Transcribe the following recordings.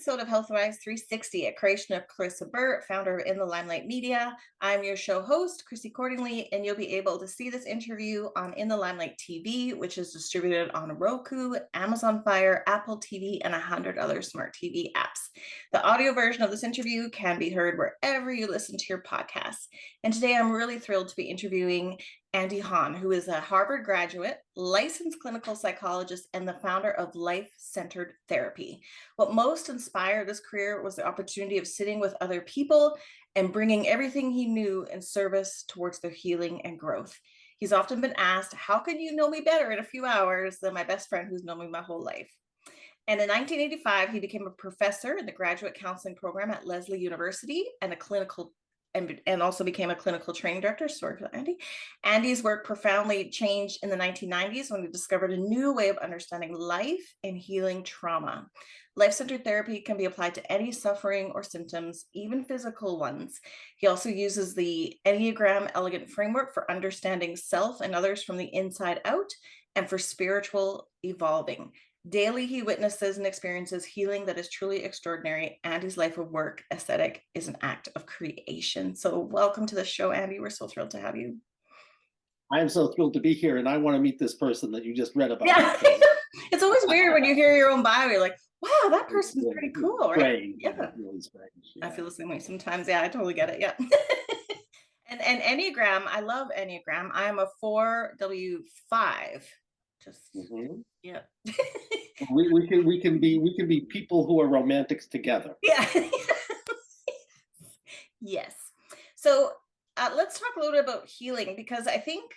episode of HealthWise 360, a creation of Clarissa Burt, founder of In the Limelight Media. I'm your show host, Chrissy Cordingley, and you'll be able to see this interview on In the Limelight TV, which is distributed on Roku, Amazon Fire, Apple TV, and 100 other smart TV apps. The audio version of this interview can be heard wherever you listen to your podcasts. And today I'm really thrilled to be interviewing Hahn, who is a Harvard graduate, licensed clinical psychologist, and the founder of Life-Centered Therapy. What most inspired this career was the opportunity of sitting with other people and bringing everything he knew in service towards their healing and growth. He's often been asked, how can you know me better in a few hours than my best friend who's known me my whole life? And in 1985, he became a professor in the graduate counseling program at Lesley University and also became a clinical training director. Sorry for that, Andy. Andy's work profoundly changed in the 1990s when he discovered a new way of understanding life and healing trauma. Life-centered therapy can be applied to any suffering or symptoms, even physical ones. He also uses the Enneagram-elegant framework for understanding self and others from the inside out and for spiritual evolving. Daily, he witnesses and experiences healing that is truly extraordinary. Andy's life of work aesthetic is an act of creation. So welcome to the show, Andy. We're so thrilled to have you. I am so thrilled to be here, and I want to meet this person that you just read about. Yeah. It's always weird when you hear your own bio. You're like, wow, that person's pretty cool, right? Strange. Yeah. Really strange. Yeah. I feel the same way sometimes. Yeah, I totally get it. Yeah. and Enneagram, I love Enneagram. I am a 4W5. Just yeah. we can be people who are romantics together. Yeah. Yes. So let's talk a little bit about healing, because I think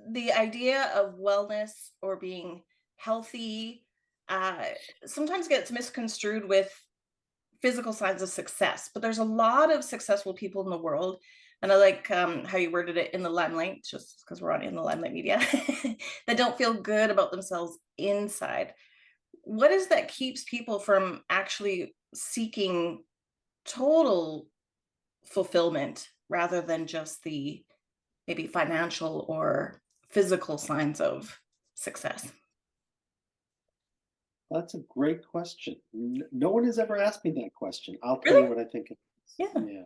the idea of wellness or being healthy sometimes gets misconstrued with physical signs of success, but there's a lot of successful people in the world. And I like how you worded it, in the limelight, just because we're on In the Limelight Media, that don't feel good about themselves inside. What is that keeps people from actually seeking total fulfillment rather than just the maybe financial or physical signs of success? That's a great question. No one has ever asked me that question. I'll tell you what I think it is. Yeah.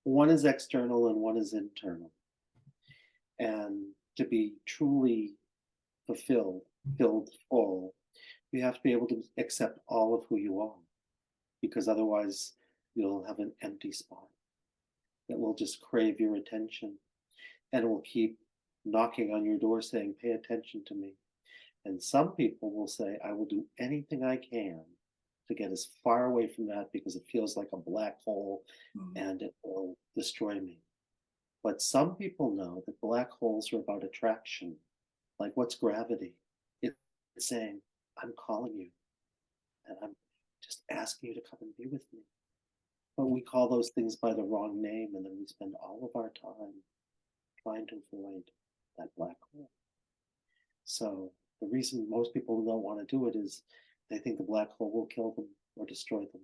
One is external and one is internal. And to be truly fulfilled, full, you have to be able to accept all of who you are, because otherwise you'll have an empty spot that will just crave your attention, and it will keep knocking on your door saying, pay attention to me. And some people will say, I will do anything I can to get as far away from that because it feels like a black hole and it will destroy me. But some people know that black holes are about attraction. Like, what's gravity? It's saying, I'm calling you and I'm just asking you to come and be with me. But we call those things by the wrong name, and then we spend all of our time trying to avoid that black hole. So the reason most people don't want to do it is they think the black hole will kill them or destroy them,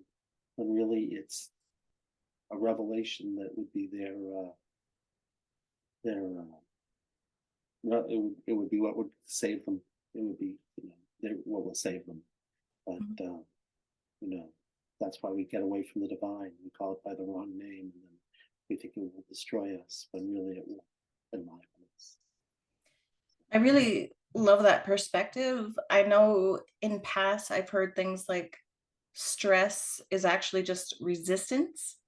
when really it's a revelation that would be it would be what would save them. It would be what will save them. But that's why we get away from the divine. We call it by the wrong name, and then we think it will destroy us, when really it will enliven us. I really love that perspective. I know in past I've heard things like stress is actually just resistance,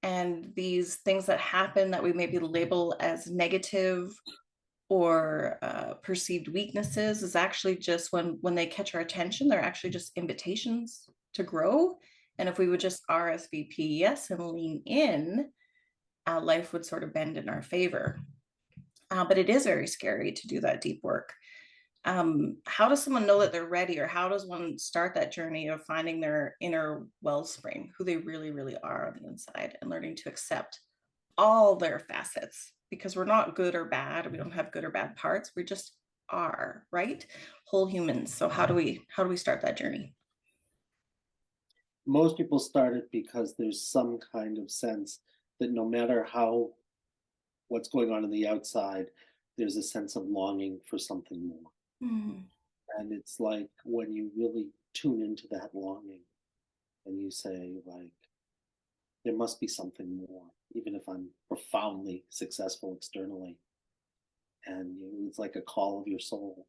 and these things that happen that we maybe label as negative or perceived weaknesses is actually just when they catch our attention, they're actually just invitations to grow. And if we would just RSVP yes and lean in, life would sort of bend in our favor. But it is very scary to do that deep work. How does someone know that they're ready, or how does one start that journey of finding their inner wellspring, who they really, really are on the inside, and learning to accept all their facets? Because we're not good or bad. We don't have good or bad parts. We just are, right? Whole humans. So how do we start that journey? Most people start it because there's some kind of sense that no matter what's going on the outside, there's a sense of longing for something more. And it's like when you really tune into that longing and you say, like, there must be something more, even if I'm profoundly successful externally. And it's like a call of your soul.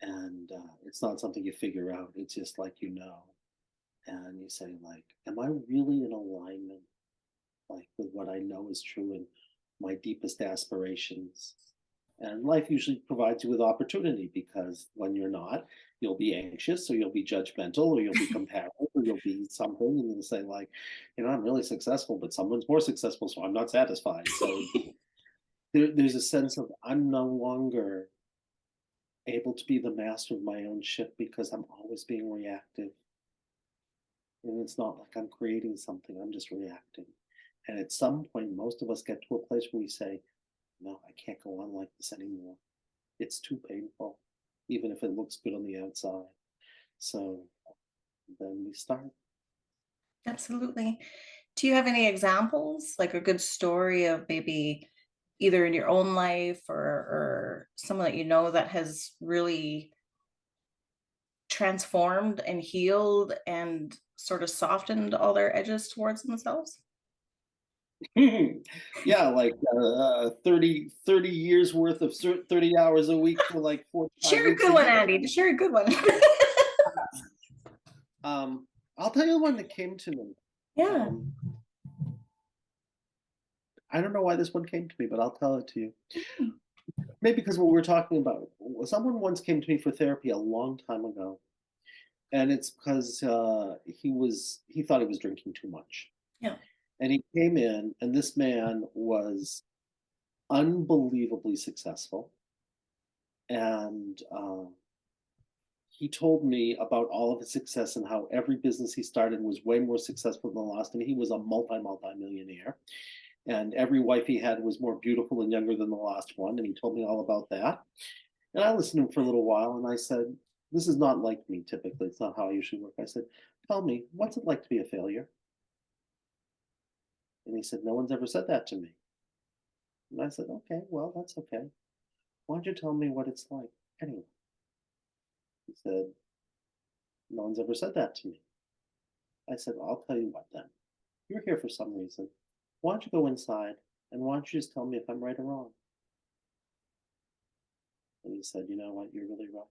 And it's not something you figure out. It's just like, and you say, like, am I really in alignment, like, with what I know is true and my deepest aspirations? And life usually provides you with opportunity, because when you're not, you'll be anxious, or you'll be judgmental, or you'll be comparative, or you'll be something, and you'll say, like, I'm really successful, but someone's more successful, so I'm not satisfied. So there's a sense of, I'm no longer able to be the master of my own ship, because I'm always being reactive. And it's not like I'm creating something, I'm just reacting. And at some point, most of us get to a place where we say, no, I can't go on like this anymore. It's too painful, even if it looks good on the outside. So then we start. Absolutely. Do you have any examples, like a good story of maybe either in your own life or someone that you know that has really transformed and healed and sort of softened all their edges towards themselves? Yeah, like 30 years worth of 30 hours a week for like 45 Share a weeks good a one, year. Andy. Just share a good one. Um, I'll tell you the one that came to me. Yeah. Um, I don't know why this one came to me, but I'll tell it to you. Maybe because what we were talking about, someone once came to me for therapy a long time ago, and it's because he thought he was drinking too much, Yeah. and he came in, and this man was unbelievably successful, and he told me about all of his success and how every business he started was way more successful than the last, and he was a multi-millionaire, and every wife he had was more beautiful and younger than the last one, and he told me all about that. And I listened to him for a little while, and I said, this is not like me typically. It's not how I usually work. I said, tell me, what's it like to be a failure? And he said, no one's ever said that to me. And I said, okay, well, that's okay. Why don't you tell me what it's like anyway? He said, no one's ever said that to me. I said, well, I'll tell you what then. You're here for some reason. Why don't you go inside, and why don't you just tell me if I'm right or wrong? And he said, you know what, you're really right.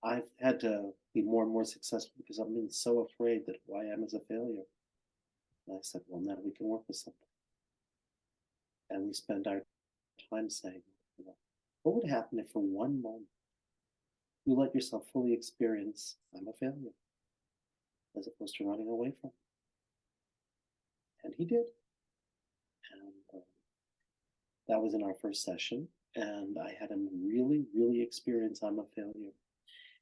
I've had to be more and more successful because I've been so afraid that who I am is a failure. And I said, well, now we can work with something. And we spend our time saying, what would happen if for one moment you let yourself fully experience I'm a failure, as opposed to running away from it? And he did. And that was in our first session. And I had him really, really experience I'm a failure.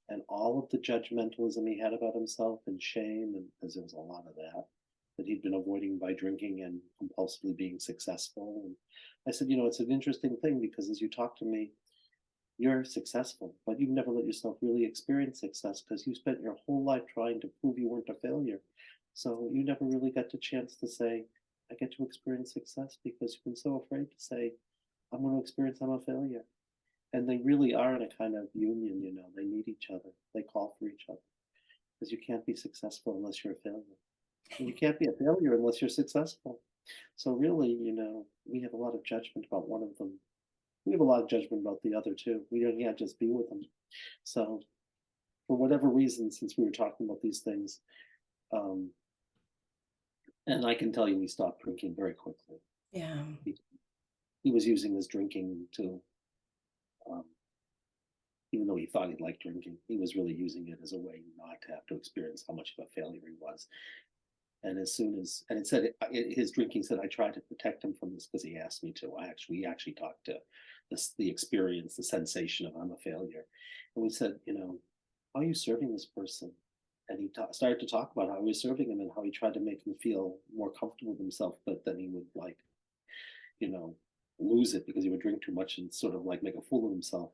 And all of the judgmentalism he had about himself and shame, and because there was a lot of that he'd been avoiding by drinking and compulsively being successful. And I said, it's an interesting thing, because as you talk to me, you're successful, but you've never let yourself really experience success, because you spent your whole life trying to prove you weren't a failure. So you never really got the chance to say, I get to experience success, because you've been so afraid to say, I'm going to experience I'm a failure. And they really are in a kind of union, they need each other. They call for each other, because you can't be successful unless you're a failure. And you can't be a failure unless you're successful. So really, we have a lot of judgment about one of them. We have a lot of judgment about the other too. We can't just be with them. So for whatever reason, since we were talking about these things, um, and I can tell you, he stopped drinking very quickly. Yeah. He was using his drinking to, um, even though he thought he liked drinking, he was really using it as a way not to have to experience how much of a failure he was. And as soon as, and it said, his drinking said, I tried to protect him from this because he asked me to. We actually talked to the experience, the sensation of I'm a failure. And we said, how are you serving this person? And he started to talk about how he was serving him and how he tried to make him feel more comfortable with himself, but then he would, like, you know, lose it because he would drink too much and sort of like make a fool of himself.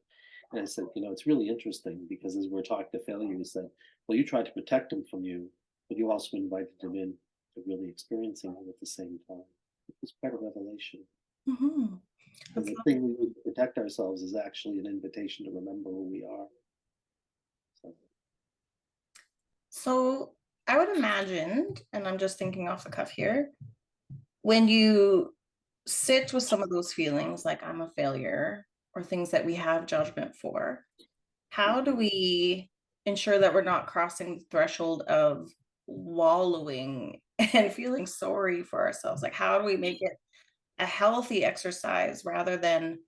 And I said, it's really interesting, because as we're talking to failure, he said, well, you tried to protect him from you, but you also invited him in to really experiencing it at the same time. It was quite a revelation. Hmm. And That's the lovely. thing we use to protect ourselves is actually an invitation to remember who we are. So, So I would imagine, and I'm just thinking off the cuff here, when you sit with some of those feelings, like I'm a failure, or things that we have judgment for, how do mhm. we ensure that we're not crossing the threshold of wallowing and feeling sorry for ourselves? Like, how do we make it a healthy exercise rather than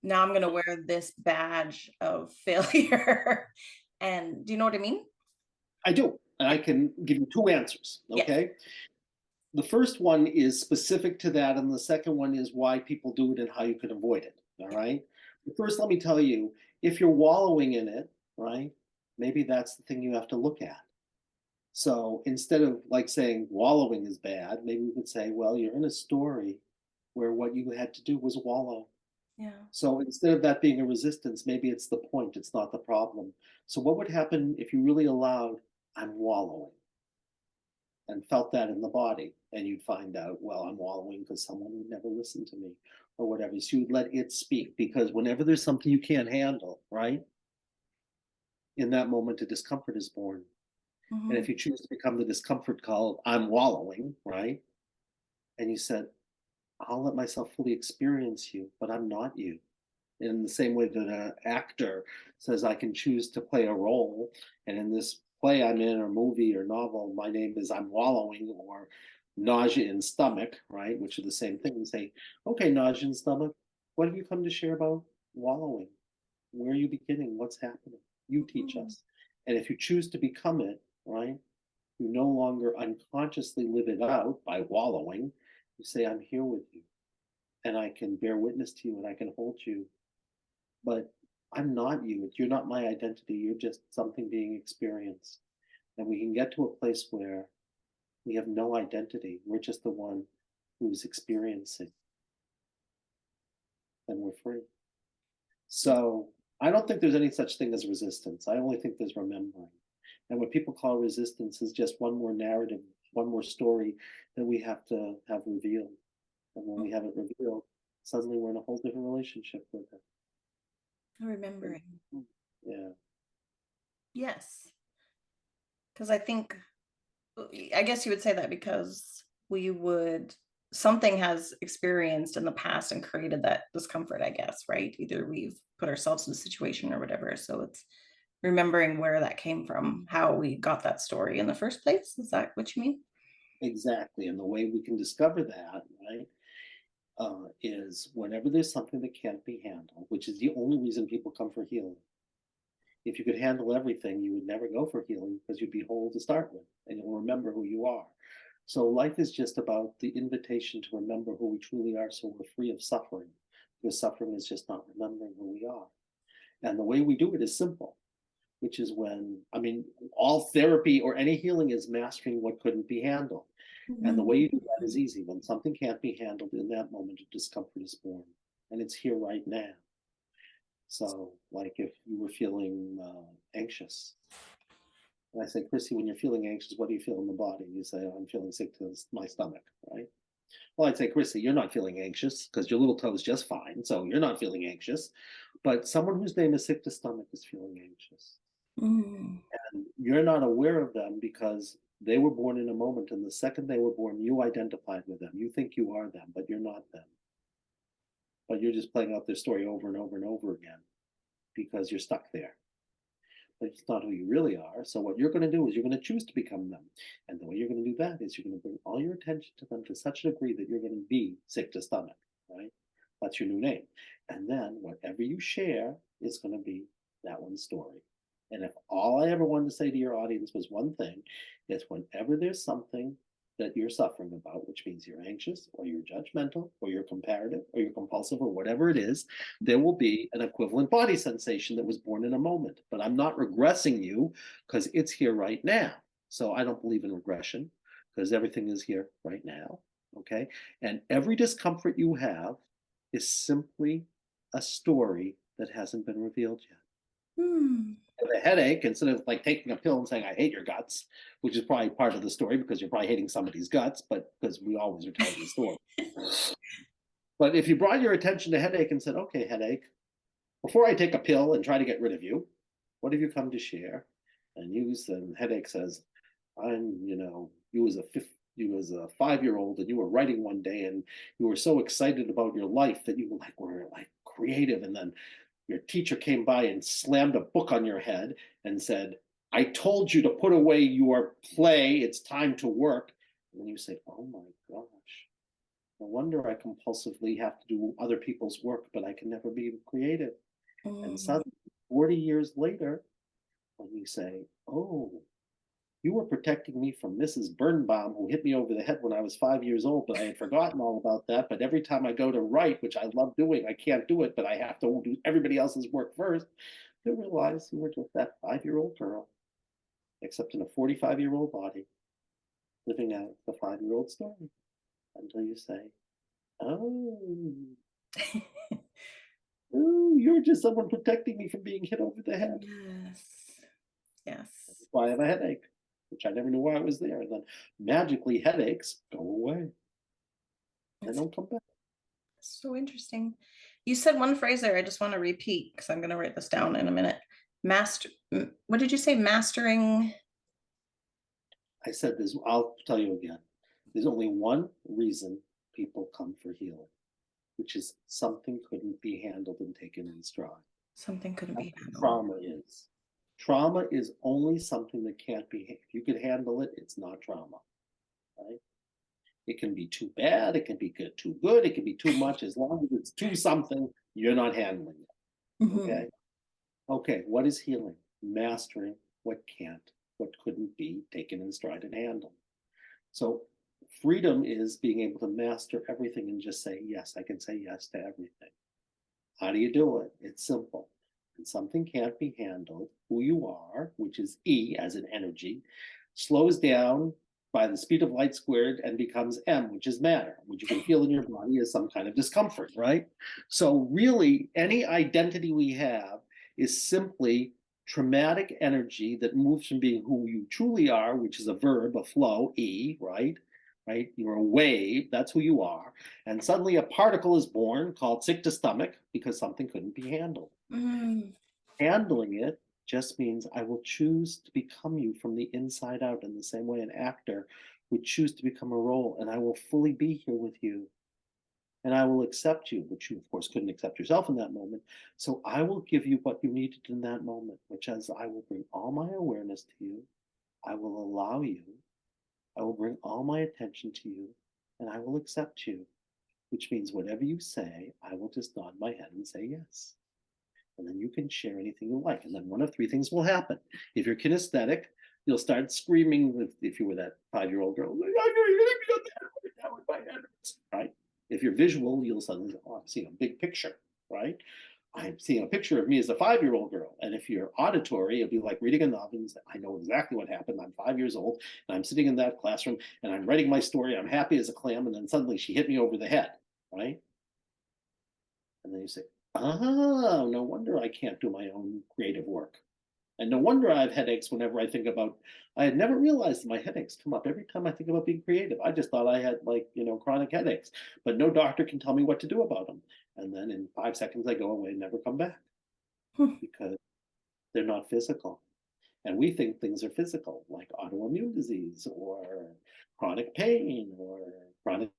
now I'm going to wear this badge of failure? And do you know what I mean? I do. And I can give you two answers. Yes. Okay. The first one is specific to that, and the second one is why people do it and how you can avoid it. All right. First, let me tell you, if you're wallowing in it, right, maybe that's the thing you have to look at. So instead of like saying wallowing is bad, maybe we could say, well, you're in a story where what you had to do was wallow. Yeah. So instead of that being a resistance, maybe it's the point, it's not the problem. So what would happen if you really allowed, I'm wallowing, and felt that in the body? And you'd find out, well, I'm wallowing because someone would never listen to me or whatever. So you'd let it speak, because whenever there's something you can't handle, right? In that moment, a discomfort is born. And Hmm. if you choose to become the discomfort called, I'm wallowing, right? And you said, I'll let myself fully experience you, but I'm not you. In the same way that an actor says, I can choose to play a role, and in this play I'm in, or movie or novel, my name is I'm wallowing, or nausea in stomach, right? Which are the same thing. You say, okay, nausea in stomach, what have you come to share about wallowing? Where are you beginning? What's happening? You teach Hmm. us. And if you choose to become it, right, you no longer unconsciously live it out by wallowing. You say, I'm here with you, and I can bear witness to you, and I can hold you, but I'm not you. You're not my identity. You're just something being experienced. And we can get to a place where we have no identity. We're just the one who's experiencing, and we're free. So I don't think there's any such thing as resistance. I only think there's remembering. And what people call resistance is just one more narrative, one more story that we have to have revealed. And when we have it revealed, suddenly we're in a whole different relationship with it. Remembering. Yeah. Yes. Because I think, I guess you would say that because we would, something has experienced in the past and created that discomfort, I guess, right? Either we've put ourselves in a situation or whatever. So it's remembering where that came from, how we got that story in the first place. Is that what you mean? Exactly. And the way we can discover that, right, is whenever there's something that can't be handled, which is the only reason people come for healing. If you could handle everything, you would never go for healing, because you'd be whole to start with and you'll remember who you are. So life is just about the invitation to remember who we truly are, so we're free of suffering, because suffering is just not remembering who we are. And the way we do it is simple, which is when, I mean, all therapy or any healing is mastering what couldn't be handled. And the Mhm. way you do that is easy. When something can't be handled, in that moment of discomfort is born, and it's here right now. So, like if you were feeling anxious, and I say, Chrissy, when you're feeling anxious, what do you feel in the body? You say, oh, I'm feeling sick to my stomach, right? Well, I'd say, Chrissy, you're not feeling anxious because your little toe's just fine. So you're not feeling anxious. But someone whose name is sick to stomach is feeling anxious. Mm. And you're not aware of them because they were born in a moment. And the second they were born, you identified with them. You think you are them, but you're not them. But you're just playing out their story over and over and over again because you're stuck there. But it's not who you really are. So what you're going to do is you're going to choose to become them. And the way you're going to do that is you're going to bring all your attention to them to such a degree that you're going to be sick to stomach, right? That's your new name. And then whatever you share is going to be that one story. And if all I ever wanted to say to your audience was one thing, it's whenever there's something that you're suffering about, which means you're anxious or you're judgmental or you're comparative or you're compulsive or whatever it is, there will be an equivalent body sensation that was born in a moment. But I'm not regressing you because it's here right now. So I don't believe in regression because everything is here right now. Okay. And every discomfort you have is simply a story that hasn't been revealed yet. Mm. The headache, instead of like taking a pill and saying, I hate your guts, which is probably part of the story because you're probably hating somebody's guts, but because we always are telling the story. But if you brought your attention to headache and said, okay, headache, before I take a pill and try to get rid of you, what have you come to share? And headache says, you as a 5-year-old, and you were writing one day, and you were so excited about your life that you were like creative, and then your teacher came by and slammed a book on your head and said, I told you to put away your play, it's time to work. And then you say, oh my gosh, no wonder I compulsively have to do other people's work, but I can never be creative. And Mm. suddenly, 40 years later, when you say, oh, you were protecting me from Mrs. Birnbaum, who hit me over the head when I was 5 years old, but I had forgotten all about that. But every time I go to write, which I love doing, I can't do it, but I have to do everybody else's work first. You realize you were just that 5-year-old girl, except in a 45-year-old body, living out the 5-year-old story until you say, oh, oh, you're just someone protecting me from being hit over the head. Yes. Yes. That's why I have a headache, which I never knew why it was there. And then magically headaches go away. They It's don't come back. so interesting. You said one phrase there I just want to repeat because I'm going to write this down in a minute. What did you say? Mastering? I said this, I'll tell you again. There's only one reason people come for healing, which is something couldn't be handled and taken in stride. Something couldn't That's be what handled. trauma is. Trauma is only something that can't be, if you could handle it, it's not trauma, right? It can be too bad, it can be too good, it can be too much. As long as it's too something, you're not handling it. Mhm. Okay. Okay. What is healing? Mastering what can't, what couldn't be taken in stride and handled. So freedom is being able to master everything and just say, yes, I can say yes to everything. How do you do it? It's simple. When something can't be handled, who you are, which is E as in energy, slows down by the speed of light squared and becomes M, which is matter, which you can feel in your body as some kind of discomfort, right? So, really, any identity we have is simply traumatic energy that moves from being who you truly are, which is a verb, a flow, E, right? Right? You're a wave, that's who you are. And suddenly a particle is born called sick to stomach because something couldn't be handled. Mm. Handling it just means I will choose to become you from the inside out in the same way an actor would choose to become a role, and I will fully be here with you. And I will accept you, which you, of course, couldn't accept yourself in that moment. So I will give you what you needed in that moment, which is I will bring all my awareness to you. I will allow you. I will bring all my attention to you, and I will accept you, which means whatever you say, I will just nod my head and say yes. And then you can share anything you like. And then one of three things will happen. If you're kinesthetic, you'll start screaming if you were that 5-year-old girl, right? If you're visual, you'll suddenly go, oh, I'm seeing a big picture, right? I'm seeing a picture of me as a 5-year-old girl. And if you're auditory, it'll be like reading a novel. I know exactly what happened. I'm 5 years old, and I'm sitting in that classroom, and I'm writing my story. I'm happy as a clam, and then suddenly she hit me over the head, right? And then you say, oh, no wonder I can't do my own creative work. And no wonder I have headaches whenever I think about, I had never realized that my headaches come up every time I think about being creative. I just thought I had chronic headaches, but no doctor can tell me what to do about them. And then in 5 seconds, I go away and never come back Hmm. because they're not physical. And we think things are physical, like autoimmune disease or chronic pain or chronic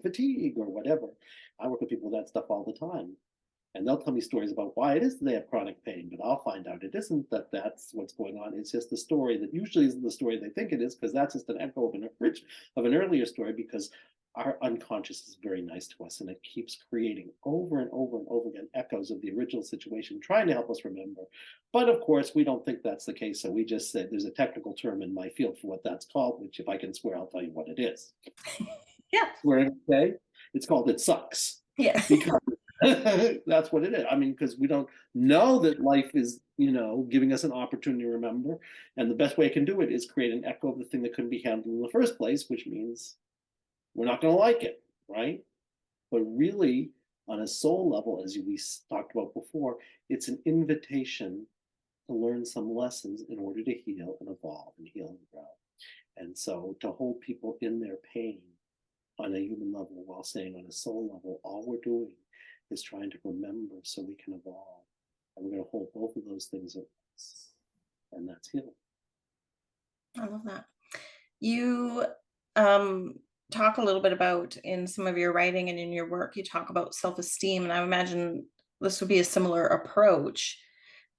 fatigue or whatever. I work with people with that stuff all the time. And they'll tell me stories about why it is that they have chronic pain, but I'll find out it isn't that that's what's going on. It's just the story that usually isn't the story they think it is, because that's just an echo of an earlier story, because our unconscious is very nice to us and it keeps creating over and over and over again echoes of the original situation, trying to help us remember. But of course, we don't think that's the case. So we just said there's a technical term in my field for what that's called, which if I can swear, I'll tell you what it is. Yeah. Swear, okay? It's called it sucks. Yeah. Because that's what it is. I mean, because we don't know that life is, giving us an opportunity to remember. And the best way I can do it is create an echo of the thing that couldn't be handled in the first place, which means we're not going to like it, right? But really, on a soul level, as we talked about before, it's an invitation to learn some lessons in order to heal and evolve and heal and grow. And so to hold people in their pain on a human level while saying on a soul level, all we're doing is trying to remember so we can evolve. And we're going to hold both of those things at once. And that's healing. I love that. You um, talk a little bit about in some of your writing and in your work, you talk about self-esteem, and I imagine this would be a similar approach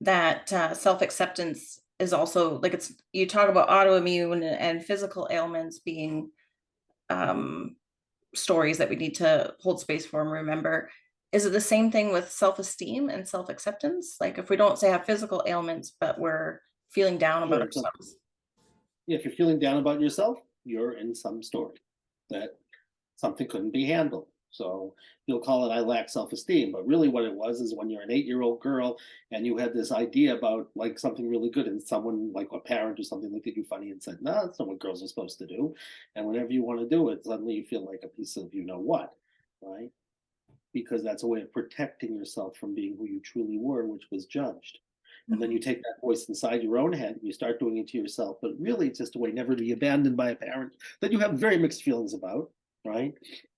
that self-acceptance is also like it's you talk about autoimmune and physical ailments being um, stories that we need to hold space for and remember. Is it the same thing with self-esteem and self-acceptance? Like if we don't say have physical ailments, but we're feeling down about Sure. So ourselves. if you're feeling down about yourself, you're in some story that something couldn't be handled. So you'll call it I lack self-esteem, but really what it was is when you're an 8-year-old girl and you had this idea about like something really good and someone like a parent or something looked at you funny and said, no, that's not what girls are supposed to do. And whenever you want to do it, suddenly you feel like a piece of you know what, right? Because that's a way of protecting yourself from being who you truly were, which was judged. And then you take that voice inside your own head and you start doing it to yourself. But really, it's just a way never to be abandoned by a parent that you have very mixed feelings about, right?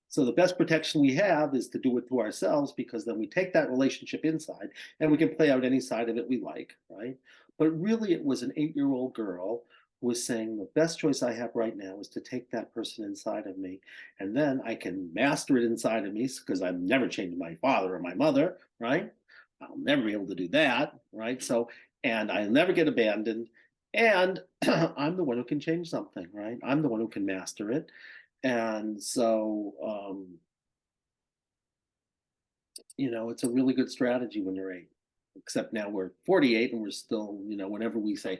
So the best protection we have is to do it to ourselves because then we take that relationship inside and we can play out any side of it we like, right? But really, it was an 8-year-old girl who was saying the best choice I have right now is to take that person inside of me and then I can master it inside of me because I've never changed my father or my mother, right? I'll never be able to do that, right? So, and I'll never get abandoned. And I'm the one who can change something, right? I'm the one who can master it. And so, it's a really good strategy when you're 8. Except now we're 48 and we're still, whenever we say,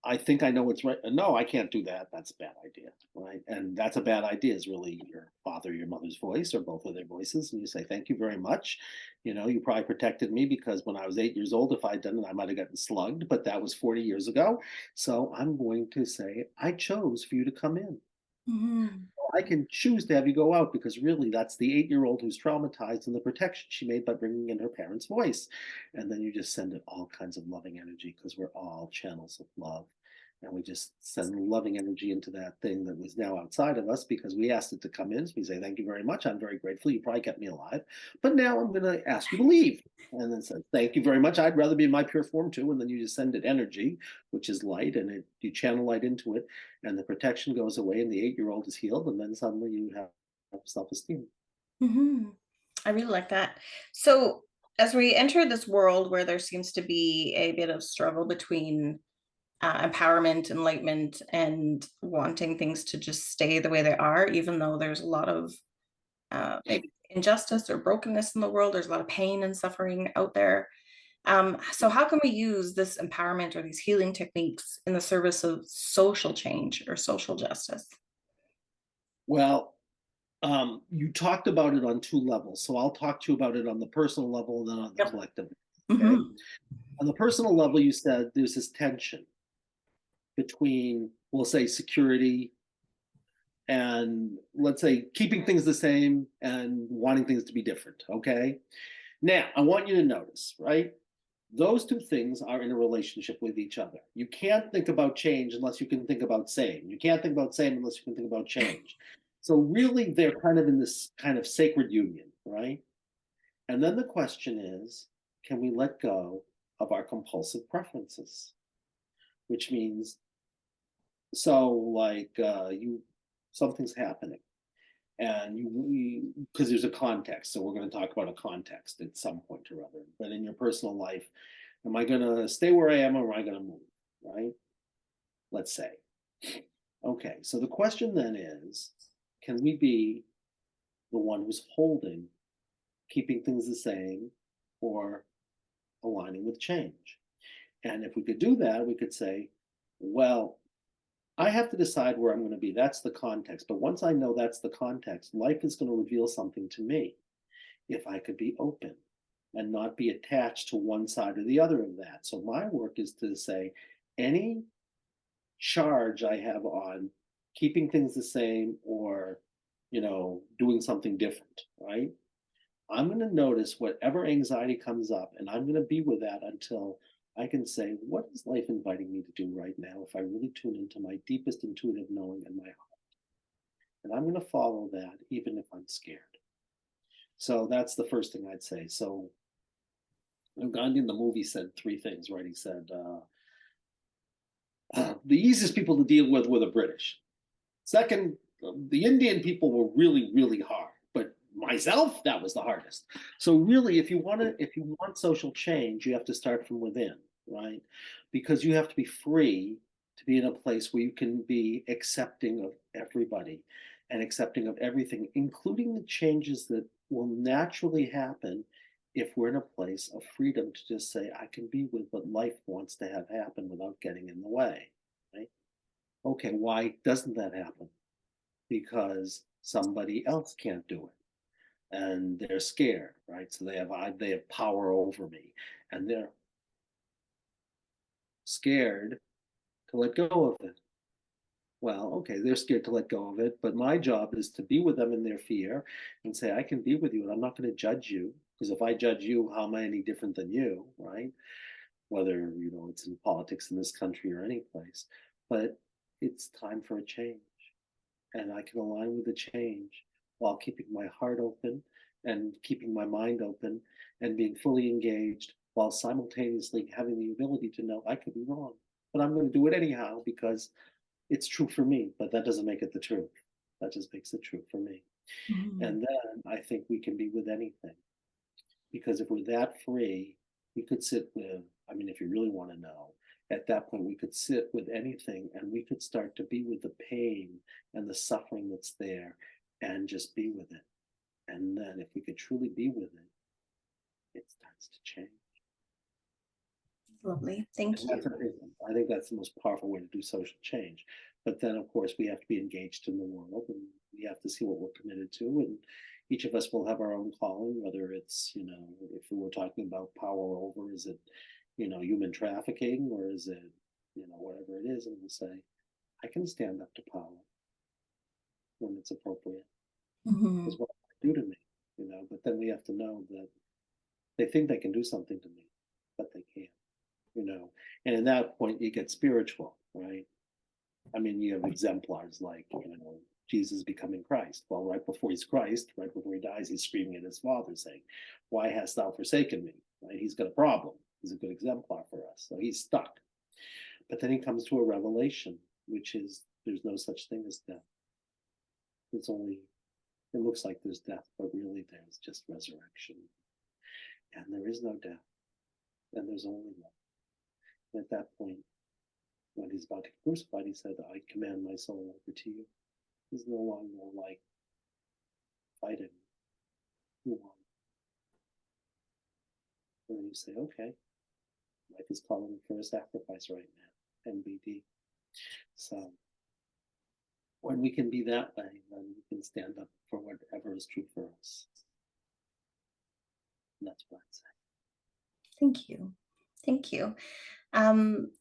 I think I know what's right. No, I can't do that. That's a bad idea, right? And that's a bad idea is really your father, your mother's voice, or both of their voices. And you say, thank you very much. You probably protected me because when I was 8 years old, if I'd done it, I might have gotten slugged, but that was 40 years ago. So I'm going to say, I chose for you to come in. Mhm. I can choose to have you go out because really that's the 8-year-old who's traumatized and the protection she made by bringing in her parents' voice. And then you just send it all kinds of loving energy because we're all channels of love. And we just send loving energy into that thing that was now outside of us because we asked it to come in. So we say, thank you very much. I'm very grateful. You probably kept me alive. But now I'm going to ask you to leave. And then say, thank you very much. I'd rather be in my pure form too. And then you just send it energy, which is light, and you channel light into it and the protection goes away and the 8-year-old is healed and then suddenly you have self-esteem. Mhm. I really like that. So, as we enter this world where there seems to be a bit of struggle between empowerment, enlightenment, and wanting things to just stay the way they are, even though there's a lot of maybe injustice or brokenness in the world, there's a lot of pain and suffering out there. So, how can we use this empowerment or these healing techniques in the service of social change or social justice? Well, you talked about it on 2 levels, so I'll talk to you about it on the personal level and then on the Yep. collective. Okay, Hmm. on the personal level you said there's this tension between, we'll say, security and, let's say, keeping things the same and wanting things to be different. Okay, now I want you to notice, right, those 2 things are in a relationship with each other. You can't think about change unless you can think about same. You can't think about same unless you can think about change. So really, they're kind of in this kind of sacred union, right? And then the question is, can we let go of our compulsive preferences? Which means, so like something's happening, and because there's a context. So we're going to talk about a context at some point or other. But in your personal life, am I going to stay where I am or am I going to move? Right? Let's say. Okay, so the question then is, can we be the one who's holding, keeping things the same, or aligning with change? And if we could do that, we could say, well, I have to decide where I'm going to be. That's the context. But once I know that's the context, life is going to reveal something to me. If I could be open and not be attached to one side or the other of that. So my work is to say, any charge I have on keeping things the same or, doing something different, right? I'm going to notice whatever anxiety comes up and I'm going to be with that until I can say, what is life inviting me to do right now if I really tune into my deepest intuitive knowing in my heart? And I'm going to follow that even if I'm scared. So that's the first thing I'd say. So Gandhi in the movie said three things, right? He said, the easiest people to deal with were the British. Second, the Indian people were really, really hard. But myself, that was the hardest. So really, if you want social change, you have to start from within, right? Because you have to be free to be in a place where you can be accepting of everybody and accepting of everything, including the changes that will naturally happen if we're in a place of freedom to just say, I can be with what life wants to have happen without getting in the way, right? Okay, why doesn't that happen? Because somebody else can't do it and they're scared, right? So they have power over me and they're scared to let go of it. Well, okay, they're scared to let go of it, but my job is to be with them in their fear and say, I can be with you and I'm not going to judge you, because if I judge you, how am I any different than you, right? Whether, it's in politics in this country or any place. But it's time for a change. And I can align with the change while keeping my heart open and keeping my mind open and being fully engaged while simultaneously having the ability to know I could be wrong. But I'm going to do it anyhow because it's true for me, but that doesn't make it the truth. That just makes it true for me. Mhm. And then I think we can be with anything. Because if we're that free, we could sit with, if you really want to know, at that point, we could sit with anything and we could start to be with the pain and the suffering that's there and just be with it. And then if we could truly be with it starts to change. Lovely. Thank And you. that's, I think that's the most powerful way to do social change. But then, of course, we have to be engaged in the world and we have to see what we're committed to. And each of us will have our own calling, whether it's, if we were talking about power over, is it, human trafficking, or is it, whatever it is. And we'll say, I can stand up to power when it's appropriate. Mhm. Is what they do to me, but then we have to know that they think they can do something to me, but they can't. And in that point, you get spiritual, right? You have exemplars like, Jesus becoming Christ. Well, right before he's Christ, right before he dies, he's screaming at his father saying, why hast thou forsaken me? Right? He's got a problem. He's a good exemplar for us. So he's stuck. But then he comes to a revelation, which is there's no such thing as death. It looks like there's death, but really there's just resurrection. And there is no death. And there's only love. And at that point, when he's about to be crucified, he said, I command my soul over to you. He's no longer like fighting. You won. And then you say, okay, life is calling for a sacrifice right now. NBD. So when we can be that way, then we can stand up for whatever is true for us. And that's what I'd say. Thank you. Thank you. Um,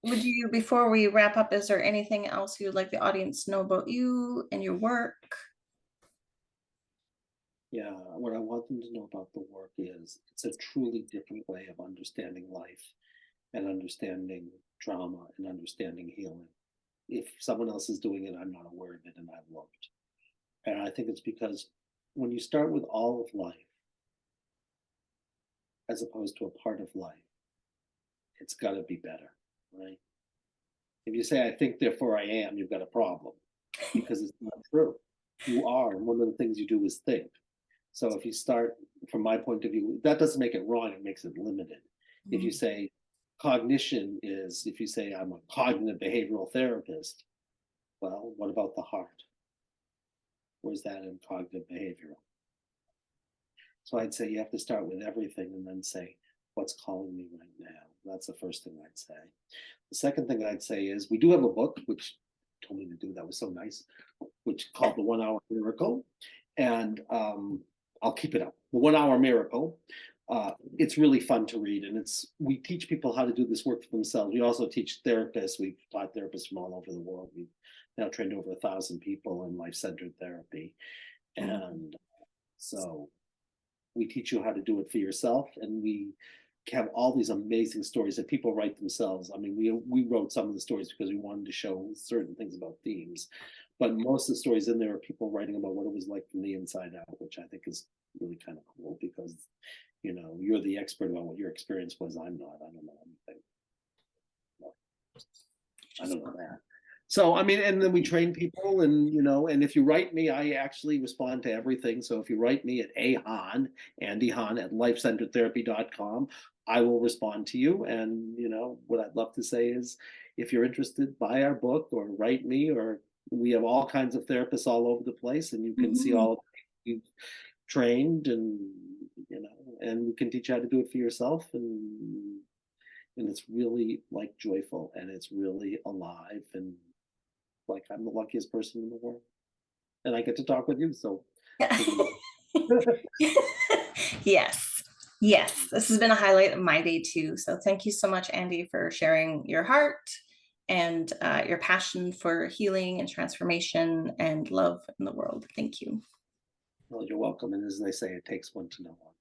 would you, before we wrap up, is there anything else you'd like the audience to know about you and your work? Yeah, what I want them to know about the work is it's a truly different way of understanding life and understanding trauma and understanding healing. If someone else is doing it, I'm not aware of it and I've looked. And I think it's because when you start with all of life, as opposed to a part of life, it's got to be better, right? If you say, I think, therefore I am, you've got a problem because it's not true. You are, and one of the things you do is think. So if you start, from my point of view, that doesn't make it wrong, it makes it limited. If you say cognition is, if you say I'm a cognitive behavioral therapist, well, what about the heart? Where's that in cognitive behavioral? So I'd say you have to start with everything and then say, what's calling me right now? That's the first thing I'd say. The second thing I'd say is we do have a book, which told me to do, that was so nice, which called The 1 Hour Miracle. And I'll keep it up. The 1 Hour Miracle. It's really fun to read, and we teach people how to do this work for themselves. We also teach therapists. We've taught therapists from all over the world. We've now trained over 1,000 people in life-centered therapy, and so we teach you how to do it for yourself, and we have all these amazing stories that people write themselves. We wrote some of the stories because we wanted to show certain things about themes, But most of the stories in there are people writing about what it was like from the inside out, which I think is really kind of cool because, you're the expert about what your experience was. I'm not. I don't know anything. No, I don't know that. So, I mean, and then we train people and if you write me, I actually respond to everything. So if you write me at Hahn, Andy Hahn at lifecenteredtherapy.com, I will respond to you. And, what I'd love to say is if you're interested, buy our book or write me, or we have all kinds of therapists all over the place and you can see Mhm. all of you trained and we can teach you how to do it for yourself. And it's really like joyful and it's really alive and like I'm the luckiest person in the world. And I get to talk with you. So Yes. Yes. This has been a highlight of my day too. So thank you so much, Andy, for sharing your heart and your passion for healing and transformation and love in the world. Thank you. well, you're welcome. And as they say, it takes one to know one.